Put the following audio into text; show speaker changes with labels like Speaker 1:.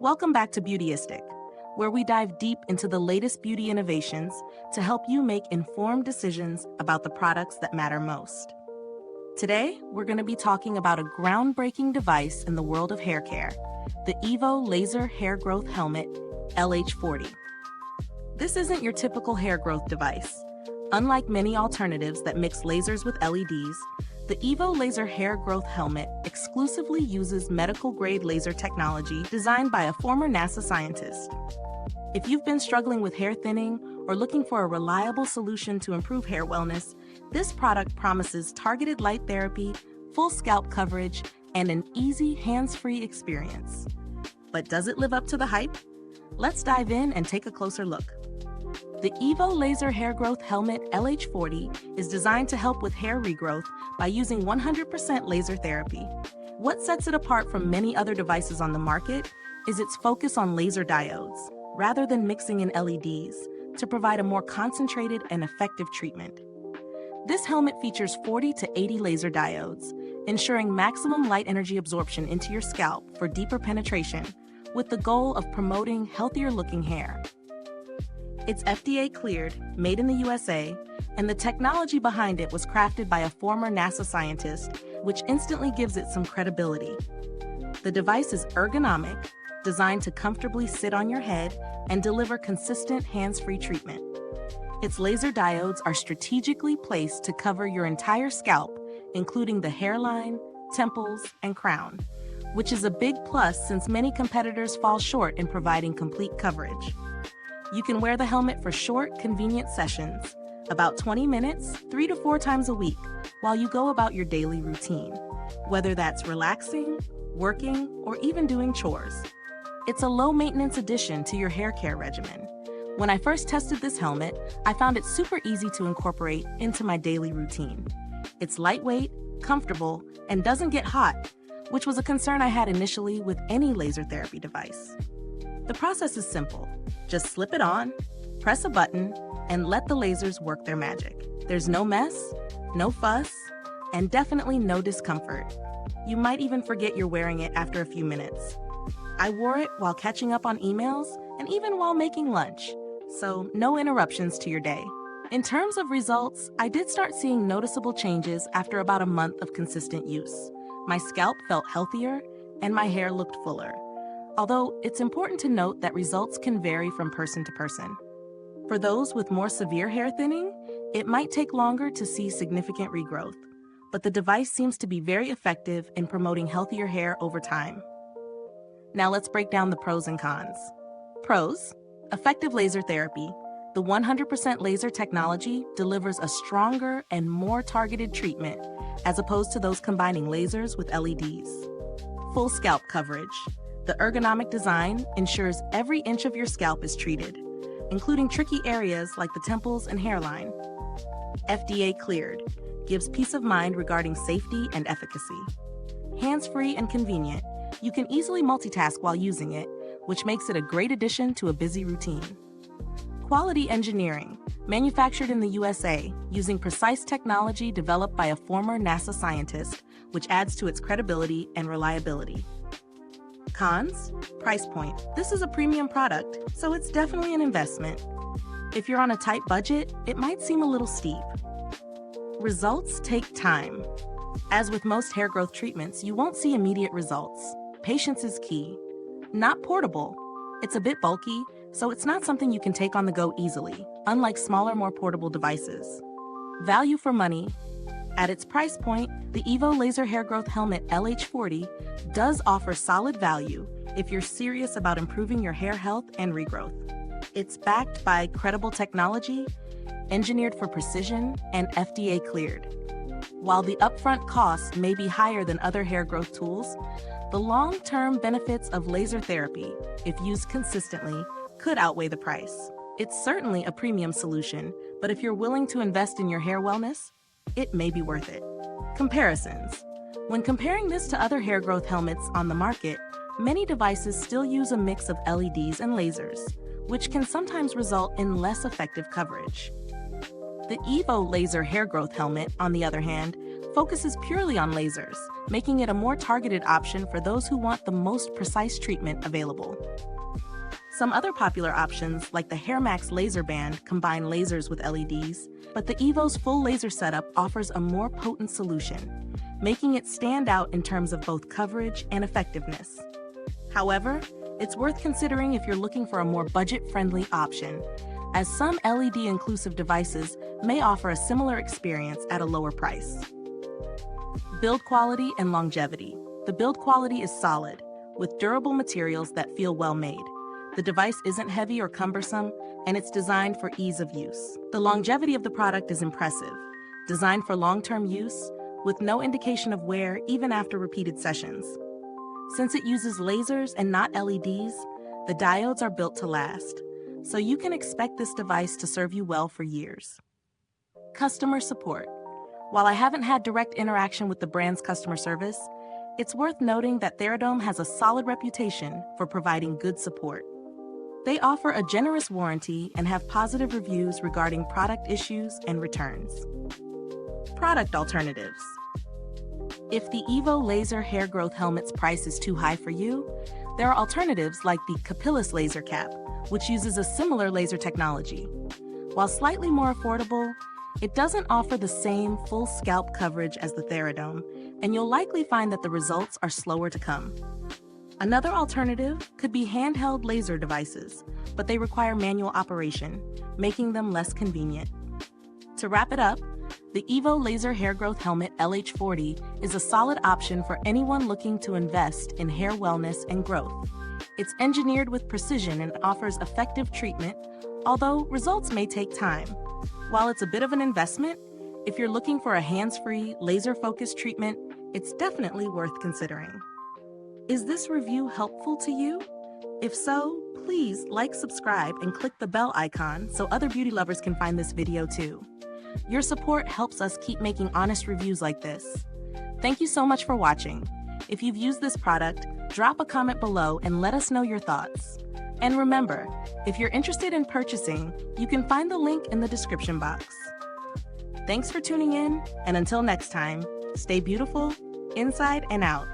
Speaker 1: Welcome back to Beautyistic, where we dive deep into the latest beauty innovations to help you make informed decisions about the products that matter most. Today, we're going to be talking about a groundbreaking device in the world of hair care, the EVO Laser Hair Growth Helmet, LH40. This isn't your typical hair growth device. Unlike many alternatives that mix lasers with LEDs, the EVO Laser Hair Growth Helmet exclusively uses medical-grade laser technology designed by a former NASA scientist. If you've been struggling with hair thinning or looking for a reliable solution to improve hair wellness, this product promises targeted light therapy, full scalp coverage, and an easy hands-free experience. But does it live up to the hype? Let's dive in and take a closer look. The EVO Laser Hair Growth Helmet LH40 is designed to help with hair regrowth by using 100% laser therapy. What sets it apart from many other devices on the market is its focus on laser diodes, rather than mixing in LEDs, to provide a more concentrated and effective treatment. This helmet features 40 to 80 laser diodes, ensuring maximum light energy absorption into your scalp for deeper penetration, with the goal of promoting healthier-looking hair. It's FDA-cleared, made in the USA, and the technology behind it was crafted by a former NASA scientist, which instantly gives it some credibility. The device is ergonomic, designed to comfortably sit on your head and deliver consistent hands-free treatment. Its laser diodes are strategically placed to cover your entire scalp, including the hairline, temples, and crown, which is a big plus since many competitors fall short in providing complete coverage. You can wear the helmet for short, convenient sessions, about 20 minutes, 3 to 4 times a week, while you go about your daily routine, whether that's relaxing, working, or even doing chores. It's a low-maintenance addition to your hair care regimen. When I first tested this helmet, I found it super easy to incorporate into my daily routine. It's lightweight, comfortable, and doesn't get hot, which was a concern I had initially with any laser therapy device. The process is simple. Just slip it on, press a button, and let the lasers work their magic. There's no mess, no fuss, and definitely no discomfort. You might even forget you're wearing it after a few minutes. I wore it while catching up on emails and even while making lunch, so no interruptions to your day. In terms of results, I did start seeing noticeable changes after about a month of consistent use. My scalp felt healthier, and my hair looked fuller. Although it's important to note that results can vary from person to person. For those with more severe hair thinning, it might take longer to see significant regrowth, but the device seems to be very effective in promoting healthier hair over time. Now let's break down the pros and cons. Pros: effective laser therapy. The 100% laser technology delivers a stronger and more targeted treatment, as opposed to those combining lasers with LEDs. Full scalp coverage. The ergonomic design ensures every inch of your scalp is treated, including tricky areas like the temples and hairline. FDA-Cleared gives peace of mind regarding safety and efficacy. Hands-free and convenient, you can easily multitask while using it, which makes it a great addition to a busy routine. Quality engineering, manufactured in the USA using precise technology developed by a former NASA scientist, which adds to its credibility and reliability. Cons: price point. This is a premium product, so it's definitely an investment. If you're on a tight budget, it might seem a little steep. Results take time. As with most hair growth treatments, you won't see immediate results. Patience is key. Not portable. It's a bit bulky, so it's not something you can take on the go easily, unlike smaller, more portable devices. Value for money. At its price point, the EVO Laser Hair Growth Helmet LH40 does offer solid value if you're serious about improving your hair health and regrowth. It's backed by credible technology, engineered for precision, and FDA-cleared. While the upfront cost may be higher than other hair growth tools, the long-term benefits of laser therapy, if used consistently, could outweigh the price. It's certainly a premium solution, but if you're willing to invest in your hair wellness, it may be worth it. Comparisons. When comparing this to other hair growth helmets on the market, many devices still use a mix of LEDs and lasers, which can sometimes result in less effective coverage. The EVO Laser Hair Growth Helmet, on the other hand, focuses purely on lasers, making it a more targeted option for those who want the most precise treatment available. Some other popular options, like the HairMax laser band, combine lasers with LEDs, but the EVO's full laser setup offers a more potent solution, making it stand out in terms of both coverage and effectiveness. However, it's worth considering if you're looking for a more budget-friendly option, as some LED-inclusive devices may offer a similar experience at a lower price. Build quality and longevity. The build quality is solid, with durable materials that feel well made. The device isn't heavy or cumbersome, and it's designed for ease of use. The longevity of the product is impressive, designed for long-term use, with no indication of wear even after repeated sessions. Since it uses lasers and not LEDs, the diodes are built to last, so you can expect this device to serve you well for years. Customer support. While I haven't had direct interaction with the brand's customer service, it's worth noting that Theradome has a solid reputation for providing good support. They offer a generous warranty and have positive reviews regarding product issues and returns. Product alternatives. If the EVO laser hair growth helmet's price is too high for you, there are alternatives like the Capillus laser cap, which uses a similar laser technology. While slightly more affordable, it doesn't offer the same full scalp coverage as the Theradome, and you'll likely find that the results are slower to come. Another alternative could be handheld laser devices, but they require manual operation, making them less convenient. To wrap it up, the EVO Laser Hair Growth Helmet LH40 is a solid option for anyone looking to invest in hair wellness and growth. It's engineered with precision and offers effective treatment, although results may take time. While it's a bit of an investment, if you're looking for a hands-free, laser-focused treatment, it's definitely worth considering. Is this review helpful to you? If so, please like, subscribe, and click the bell icon so other beauty lovers can find this video too. Your support helps us keep making honest reviews like this. Thank you so much for watching. If you've used this product, drop a comment below and let us know your thoughts. And remember, if you're interested in purchasing, you can find the link in the description box. Thanks for tuning in, and until next time, stay beautiful, inside and out.